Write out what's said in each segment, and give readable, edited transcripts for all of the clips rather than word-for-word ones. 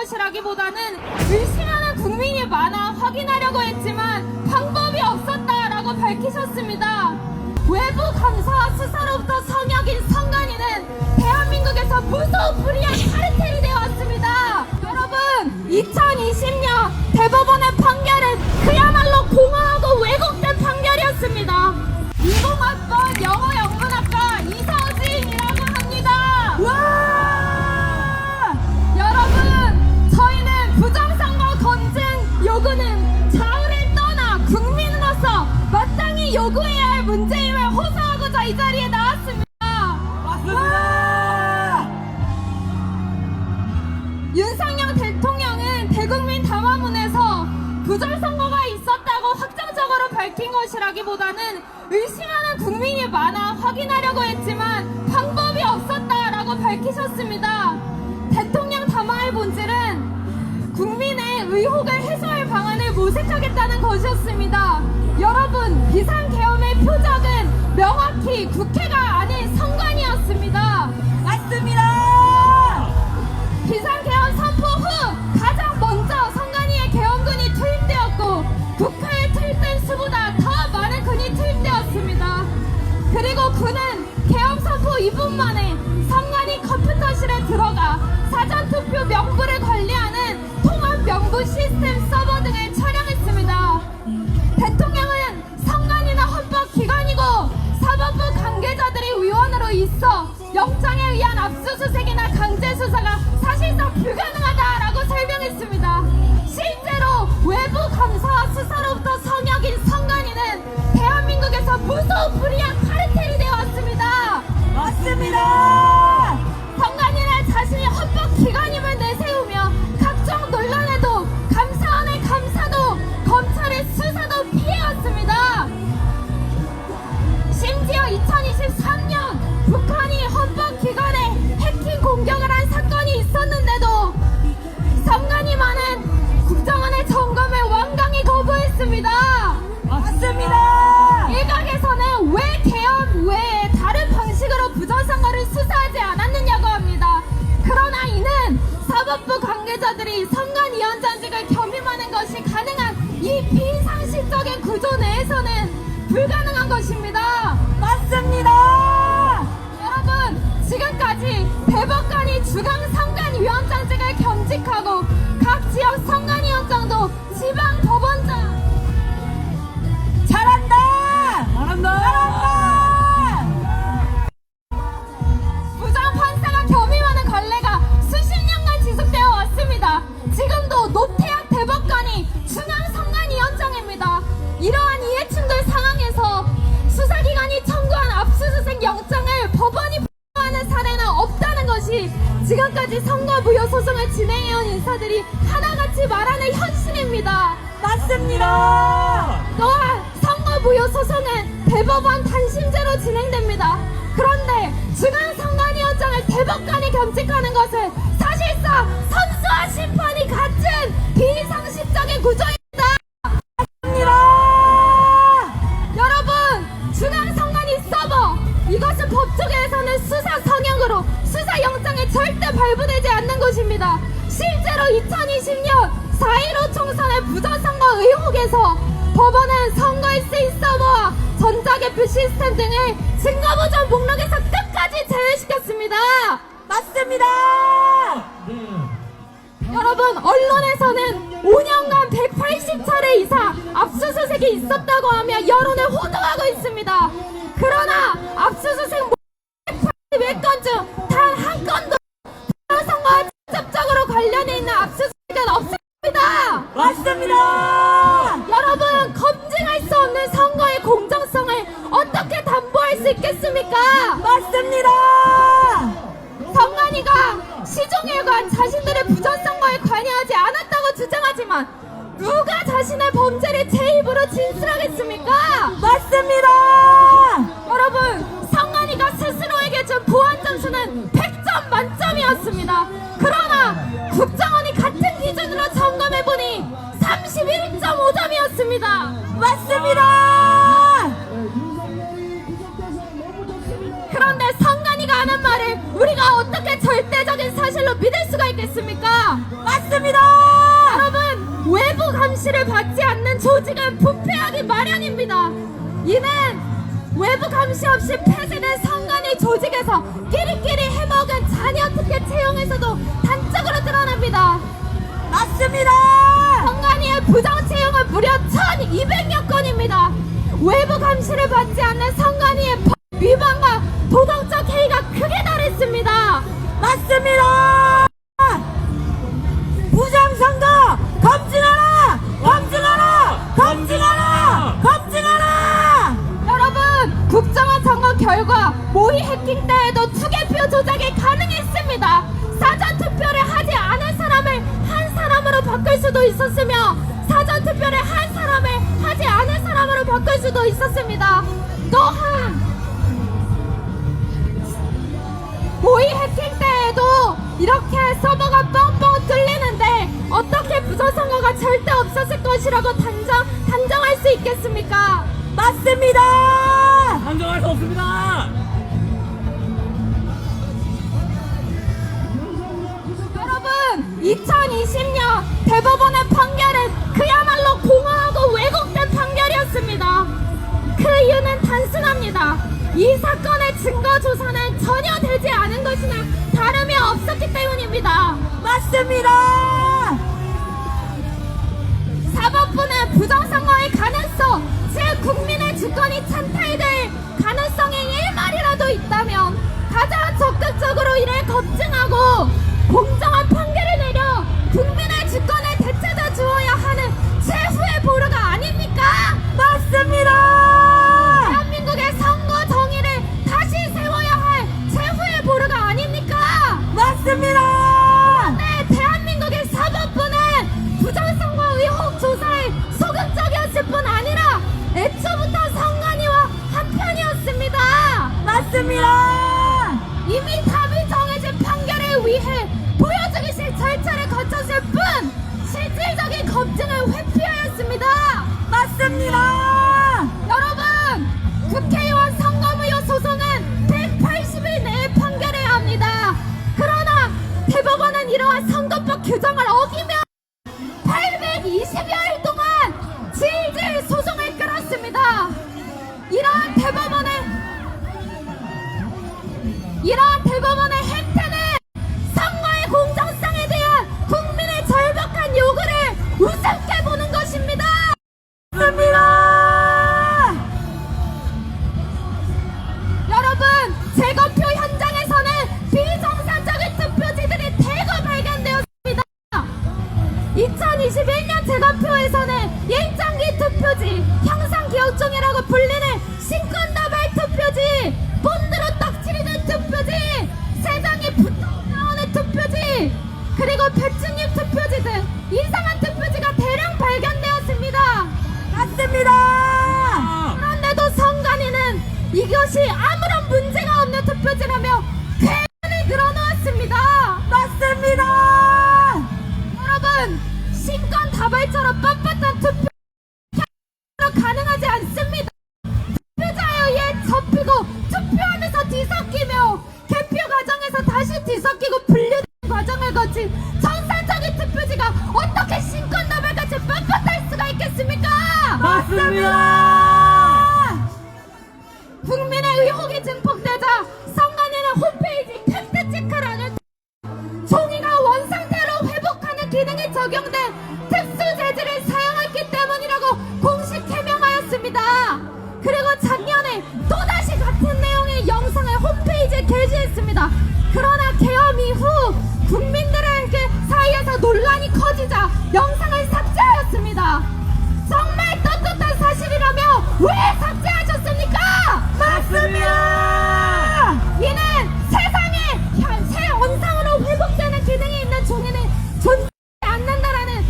것이라기보다는 의심하는 국민이 많아 확인하려고 했지만 방법이 없었다라고 밝히셨습니다. 외부 감사와 수사로부터 성역인 성관이는 대한민국에서 무서운 불이한 카르텔이 되어왔습니다. 여러분, 2020년 대법원의 판결은 그야말로 공허하고 왜곡된 판결이었습니다. 인공학번 영어 영문학과 이서진이라고 합니다. 와! 여러분, 저희는 부정선거 검증 요구는 좌우를 떠나 국민으로서 마땅히 요구해야 할 문제임을 호소하고자 이 자리에 나왔습니다. 윤석열 대통령은 대국민 담화문에서 부정선거가 있었다고 확정적으로 밝힌 것이라기보다는 의심하는 국민이 많아 확인하려고 했지만 방법이 없었다라고 밝히셨습니다. 대통령 담화의 본질은 국민의 의혹을 해소할 방안을 모색하겠다는 것이었습니다. 여러분, 비상계엄의 표적은 명확히 국회가 아닌 선관위였습니다. 맞습니다! 비상계엄 선포 후 가장 먼저 선관위에 계엄군이 투입되었고 국회에 투입된 수보다 더 많은 군이 투입되었습니다. 그리고 군은 계엄 선포 2분 만에 선관위 컴퓨터실에 들어가 사전투표 명부를 관리하는 통합 명부 시스템 서버 등을 촬영했습니다. 대통령은 선관위는 헌법기관이고 사법부 관계자들이 위원으로 있어 영장에 의한 압수수색이나 강제수사가 사실상 불가능하다라고 설명했습니다. 실제로 외부 감사와 수사로부터 성역인 선관위는 대한민국에서 무서운 불이한 카르텔이 되어왔습니다. 맞습니다! 선관위는 자신이 헌법기관임을 내세우며 각종 논란에도 감사원의 감사도 검찰의 수사도 피해왔습니다. 심지어 2023년 북한이 헌법기관에 해킹 공격을 한 사건이 있었는데도 선관위만은 국정원의 점검을 완강히 거부했습니다. 맞습니다! 일각에서는 왜 계엄 외에 다른 방식으로 부정선거를 수사하지 않았느냐고 합니다. 그러나 이는 사법부 관계자들이 선관위원장직을 겸임하는 것이 가능한 이 비상식적인 구조 내에서는 불가능한 것입니다. 맞습니다! 여러분, 지금까지 대법관이 중앙선관위원장직을 겸직하고 각 지역 선관위원장도 지방법원장 잘한다! 부장판사가 겸임하는 관례가 수십 년간 지속되어 왔습니다. 지금도 노태학 대법관이 중앙선관위원장입니다. 이러한 이해충돌 상황에서 수사기관이 청구한 압수수색 영장을 법원이 부여하는 사례는 없다는 것이 지금까지 선거무효 소송을 진행해온 인사들이 하나같이 말하는 현실입니다. 맞습니다! 또한 선거무효 소송은 대법원 단심제로 진행됩니다. 그런데 중앙선관위원장을 대법관이 겸직하는 것은 사실상 선수와 심판이 같은 비상식적인 구조입니다. 여러분, 중앙선관위 서버, 이것은 법조계에서는 수사 성역으로 수사 영장에 절대 발부되지 않는 곳입니다. 실제로 2020년 4.15 총선의 부정선거 의혹에서 법원은 선거일세 서버와 전자개표 시스템 등을 증거보전 목록에서 끝까지 제외시켰습니다. 맞습니다! 여러분, 언론에서는 5년간 180차례 이상 압수수색이 있었다고 하며 여론을 호도하고 있습니다. 그러나 압수수색 181건 중 단 한 건도 선거와 직접적으로 관련이 있는 압수수색은 없습니다. 맞습니다! 여러분, 검증할 수 없는 선거의 공정성을 어떻게 담보할 수 있겠습니까? 맞습니다! 선관위가 시종일관 자신들의 부정선거에 관여하지 않았다고 주장하지만 누가 자신의 범죄를 제 입으로 진술하겠습니까? 맞습니다! 여러분, 선관위가 스스로에게 준 보안 점수는 100점 만점이었습니다. 그러나 국정원이 같은 기준으로 점검해보니 31.5점이었습니다. 맞습니다! 그런데 선관위가 하는 말을 우리가 어떻게 절대적인 사실 진실로 믿을 수가 있겠습니까? 맞습니다. 여러분, 외부 감시를 받지 않는 조직은 부패하기 마련입니다. 이는 외부 감시 없이 폐쇄된 선관위 조직에서 끼리끼리 해먹은 자녀 특혜 채용에서도 단적으로 드러납니다. 맞습니다. 선관위의 부정 채용은 무려 1200여 건입니다. 외부 감시를 받지 않는 선관위의 법 위반과 도덕적 해이가 크게 달했습니다. 맞습니다. 부정선거 검증하라! 검증하라! 검증하라! 검증하라! 여러분, 국정원 선거 결과 모의 해킹 때에도 투개표 조작이 가능했습니다. 사전 투표를 하지 않은 사람을 한 사람으로 바꿀 수도 있었으며 사전 투표를 한 사람을 하지 않은 사람으로 바꿀 수도 있었습니다. 또한 모의 해킹 때에도 이렇게 서버가 뻥뻥 뚫리는데 어떻게 부정선거가 절대 없었을 것이라고 단정할 수 있겠습니까? 맞습니다. 단정할 수 없습니다. 여러분, 2020년 대법원의 판결은 그야말로 공허하고 왜곡된 판결이었습니다. 그 이유는 단순합니다. 이 사건의 증거 조사는 전혀 되지 않은 것이나 다름이 없었기 때문입니다. 맞습니다. 사법부는 부정선거의 가능성, 즉 국민의 주권이 찬탈될 가능성이 일말이라도 있다면 가장 적극적으로 이를 검증하고 공정한 판결을 내려 국민의 주권을 되찾아 주어야 하는 최후의 보루가 아닙니까? 맞습니다. 대한민국의 선거 정의를 다시 세워야 할 최후의 보루가 아닙니까? 맞습니다. 네, 대한민국의 사법부는 부정선거 의혹 조사에 소극적이었을 뿐 아니라 애초부터 선관위와 한편이었습니다. 맞습니다. 이미 답이 정해진 판결을 위해 보여주기식 절차를 거쳤을 뿐 실질적인 검증을 회피하였습니다. 맞습니다. 여러분, 국회의원 선거무효 소송은 180일 내에 판결해야 합니다. 그러나 대법원은 이러한 선거법 규정을 어기며 820여일 동안 질질 소송을 끌었습니다. 이러한 대법원의 행태는 선거의 공정성에 대한 국민의 절박한 요구를 우습게 보는 것입니다. 맞습니다. 여러분, 재검표 현장에서는 비정상적인 투표지들이 대거 발견되었습니다. 2021년 재검표에서는 일장기 투표지, 형상기억종이라고 불리는 신권다발 투표지, 본드로 떡칠이는 투표지, 세 장이 붙어 나오는 투표지, 그리고 배춧잎 투표지 등 이상한 투표지가 대량 발견되었습니다. 맞습니다. 그런데도 선관위는 이것이 아무런 문제가 없는 투표지라며 괴한을 늘어놓았습니다. 맞습니다. 여러분, 신권 다발처럼 빳빳한 투표 가능하지 않습니다. 투표자에 의해 접히고 투표하면서 뒤섞이며 개표 과정에서 다시 뒤섞이고 분류된 과정을 거친 정상적인 투표지가 어떻게 신권 다발같이 빳빳할 수가 있겠습니까? 맞습니다. 국민의 의혹이 증폭되자 선관위는 홈페이지 팩트 체크란을 종이가 원상태로 회복하는 기능이 적용된 특수 재질을 사용했기 때문이라고 공식 해명하였습니다. 그리고 작년에 또다시 같은 내용의 영상을 홈페이지에 게시했습니다. 그러나 계엄 이후 국민들에게 사이에서 논란이 커지자 영상을 삭제하였습니다. 정말 떳떳한 사실이라며 왜 삭제하셨습니까? 맞습니다. 이는 세상에 새 원상으로 회복되는 기능이 있는 종이는 존재하지 않는다라는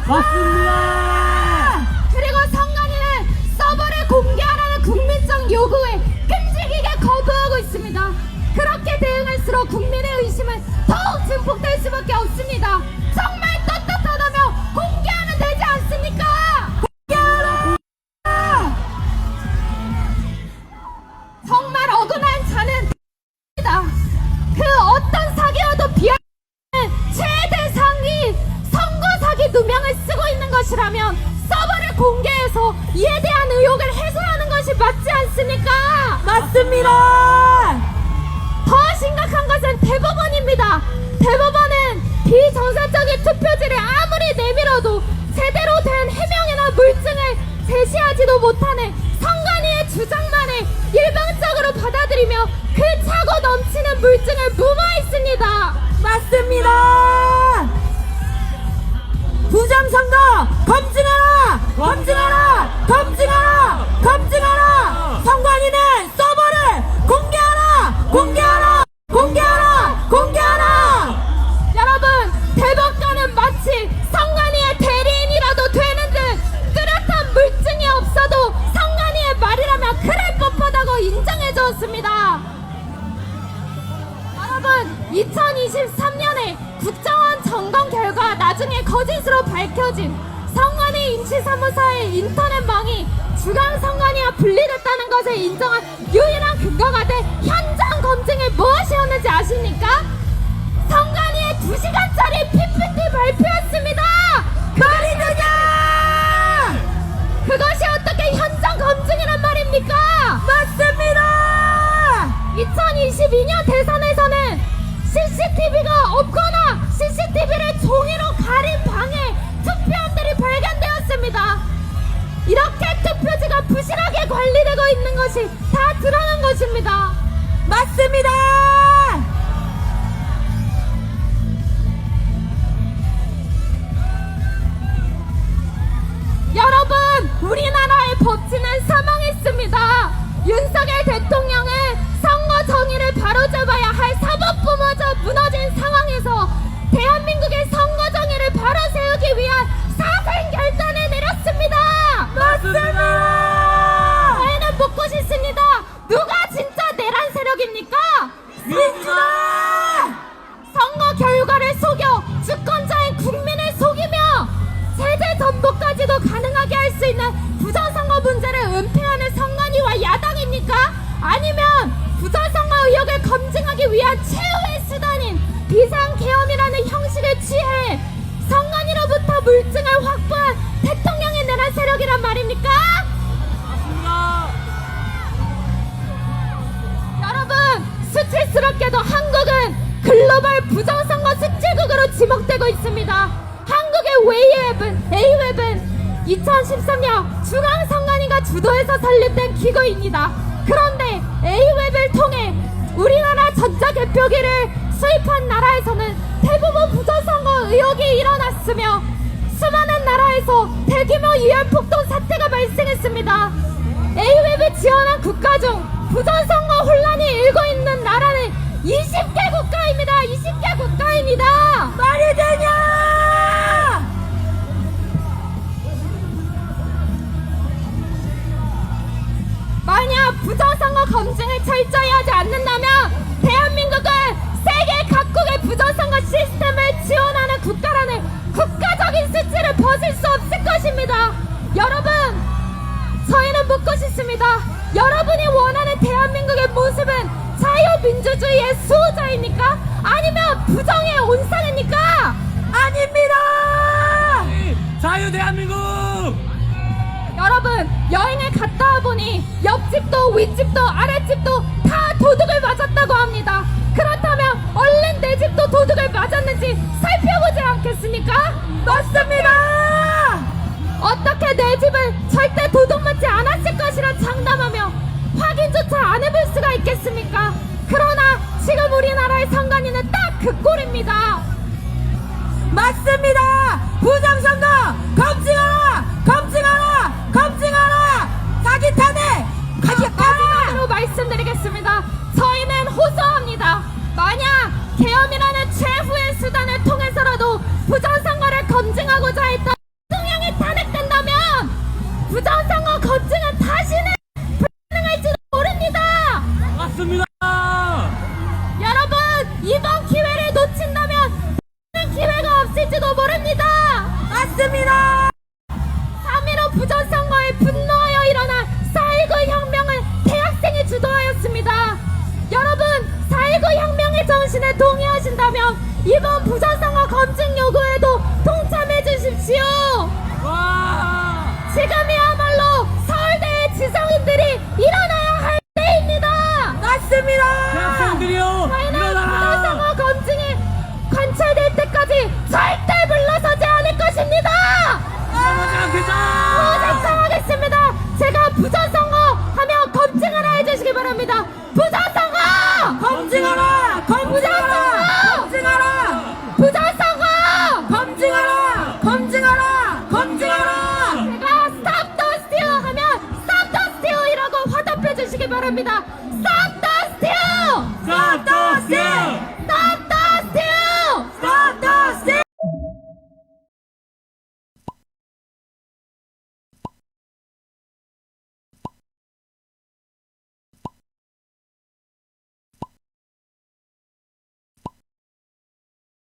맞습니다. 그리고 선관위는 서버를 공개하라는 국민적 요구에 끈질기게 거부하고 있습니다. 그렇게 대응할수록 국민의 의심은 더욱 증폭될 수밖에 없습니다. 정말 떳떳하다면 공개하면 되지 않습니까? 정말 억울한 자는 그 어떤 사기와도 비하는 최대 상위 선거 사기 누명을 쓰고 있는 것이라면 서버를 공개해서 이에 대한 의혹을 해소하는 것이 맞지 않습니까? 맞습니다. 더 심각한 것은 대법원입니다. 대법원은 비정상적인 투표지를 아무리 내밀어도 제대로 된 해명이나 물증을 제시하지도 못하는 선관위의 주장만을 일방적으로 받아들이며 그 차고 넘치는 물증을 무마했습니다. 맞습니다. 부정선거 검증하라! 검증하라! 검증하라! 검증하라! 선관위는 서버를 공개하라! 공개하라! 공개하라! 공개하라! 여러분, 대법관은 마치 선관위의 대리인이라도 되는 듯 뚜렷한 물증이 없어도 선관위의 말이라면 그럴 법하다고 인정해 주었습니다. 여러분, 2023년에 국정원 점검 결과 나중에 거짓으로 밝혀진 선관위 임시사무소의 인터넷망이 주간 선관위와 분리됐다는 것을 인정한 유일한 근거가 된 현장 검증이 무엇이었는지 아십니까? 선관위의 2시간짜리 PPT 발표였습니다. 말이 되냐! 그것이 어떻게 현장 검증이란 말입니까? 맞습니다. 2022년 대선에서는 CCTV가 없거나 CCTV를 종이로 가린 방에 투표함들이 발견되었습니다. 이렇게 투표지가 부실하게 관리되고 있는 것이 다 드러난 것입니다. 맞습니다. 여러분, 우리나라의 법치는 사망했습니다. 윤석열 대통령은 선거 정의를 바로잡아야 할 사법부마저 무너진 상황에서 대한민국의 선거 정의를 바로 세우기 위한 사생 결단을 내렸습니다. 맞습니다. 저희는 묻고 싶습니다. 누가 진짜 내란 세력입니까? 민주당! 선거 결과를 속여 주권자인 국민을 속이며 세제 전복까지도 가능하게 할 수 있는 부정선거 문제를 은폐하는 선관위와 야당입니까? 아니면 부정선거 의혹을 검증하기 위한 최후의 수단인 비상계엄이라는 형식을 취해 선관위로부터 물증을 확보한 대통령의 내란 세력이란 말입니까? 맞습니다. 여러분, 수치스럽게도 한국은 글로벌 부정선거 숙지국으로 지목되고 있습니다. 한국의 A웹은 2013년 중앙선관위가 주도해서 설립된 기구입니다. 그런데 A웹을 통해 우리나라 전자개표기를 수입한 나라에서는 대부분 부정선거 의혹이 일어났으며 수많은 나라에서 대규모 유혈폭동 사태가 발생했습니다. A웹을 지원한 국가 중 부정선거 혼란이 일고 있는 나라는 20개 국가입니다. 20개 국가입니다. 말이 되냐! 만약 부정선거 검증을 철저히 하지 않는다면 대한민국은 세계 각국의 부정선거 시스템을 지원하는 국가라는 국가적인 수치를 벗을 수 없을 것입니다. 여러분, 저희는 묻고 싶습니다. 여러분이 원하는 대한민국의 모습은 자유민주주의의 수호자입니까? 아니면 부정의 온상입니까? 아닙니다! 자유 대한민국! 여러분, 여행을 갔다 와보니 옆집도 윗집도 아랫집도 다 도둑을 맞았다고 합니다. 그렇다면 얼른 내 집도 도둑을 맞았는지 살펴보지 않겠습니까? 맞습니다! 어떻게 내 집을 절대 도둑 맞지 않았을 것이라 장담하며 확인조차 안 해볼 수가 있겠습니까? 그러나 지금 우리나라의 선관위는 딱 그 꼴입니다. 맞습니다! 부정선거 검증하라! 검증하라! 검증하라! 사기 탄핵! 마지막으로 말씀드리겠습니다. 저희는 호소합니다. 만약 계엄이라는 최후의 수단을 통해서라도 부정선거를 검증하고자 했던 맞습니다. 3.15 부정선거에 분노하여 일어난 4.19 혁명을 대학생이 주도하였습니다. 여러분, 4.19 혁명의 정신에 동의하신다면 이번 부정선거 검증 요구에도 동참해 주십시오. 와! 지금이야말로 서울대의 지성인들이 일어나야 할 때입니다. 맞습니다. 대학생들이요! 저희는 일어나라! 부정선거 검증이 관철될 때까지 절대 물러서지 않을 것입니다. 일어나지 않겠다! 작성하겠습니다. 제가 부정선거 하면 검증 하나 해주시기 바랍니다. 부정선거! 검증하라. 검증하라. 검증하라. 부정선거! 검증하라. 검증하라. 검증하라. 제가 Stop the Steal 하면 Stop the Steal이라고 화답해 주시기 바랍니다. Stop the Steal! Stop the steal!